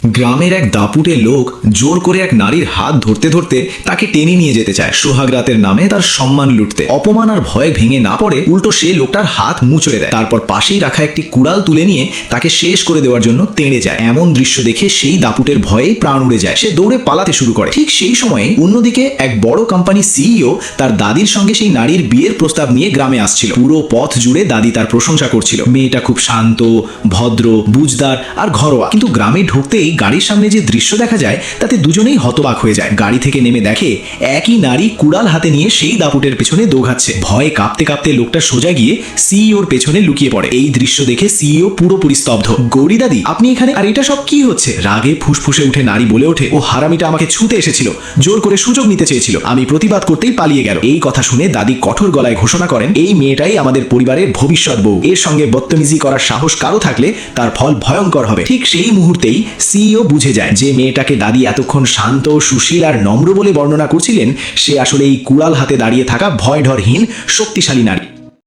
গ্রামের এক দাপুটে লোক জোর করে এক নারীর হাত ধরতে ধরতে তাকে টেনে নিয়ে যেতে চায় সোহাগ রাতের নামে তার সম্মান লুটতে। অপমান আর ভয়ে ভেঙে না পড়ে উল্টো সে লোকটার হাত মুচড়ে দেয়, তারপর পাশেই রাখা একটি কুড়াল তুলে নিয়ে তাকে শেষ করে দেওয়ার জন্য তেড়ে যায়। এমন দৃশ্য দেখে সেই দাপুটের ভয়ে প্রাণ উড়ে যায়, সে দৌড়ে পালাতে শুরু করে। ঠিক সেই সময়ে অন্যদিকে এক বড় কোম্পানি সিইও তার দাদির সঙ্গে সেই নারীর বিয়ের প্রস্তাব নিয়ে গ্রামে আসছিল। পুরো পথ জুড়ে দাদি তার প্রশংসা করছিল, মেয়েটা খুব শান্ত, ভদ্র, বুঝদার আর ঘরোয়া। কিন্তু গ্রামে ঢুকতেই গাড়ির সামনে যে দৃশ্য দেখা যায় তাতে দুজনেই হতবাক হয়ে যায়। গাড়ি থেকে নেমে দেখে একই নারী কুড়াল হাতে নিয়ে সেই দাপুটের পেছনে দৌড়াচ্ছে। ভয়ে কাঁপতে কাঁপতে লোকটা সোজা গিয়ে সিইওর পেছনে লুকিয়ে পড়ে। এই দৃশ্য দেখে সিইও পুরোপুরি স্তব্ধ। গৌরী দাদি, আপনি এখানে? আর এটা সব কি হচ্ছে? রাগে ফুসফুসে উঠে নারী বলে ওঠে, ও হারামিটা আমাকে ছুঁতে এসেছিল, জোর করে সুযোগ নিতে চেয়েছিল, আমি প্রতিবাদ করতেই পালিয়ে গেল। এই কথা শুনে দাদি কঠোর গলায় ঘোষণা করেন, এই মেয়েটাই আমাদের পরিবারের ভবিষ্যৎ বউ, এর সঙ্গে বদতমিজি করার সাহস কারো থাকলে তার ফল ভয়ঙ্কর হবে। ঠিক সেই মুহূর্তেই সিইও বুঝে যায় যে মেয়েটাকে দাদি এতক্ষণ শান্ত, সুশীল আর নম্র বলে বর্ণনা করছিলেন সে আসলে এই কুড়াল হাতে দাঁড়িয়ে থাকা ভয়ডরহীন শক্তিশালী নারী।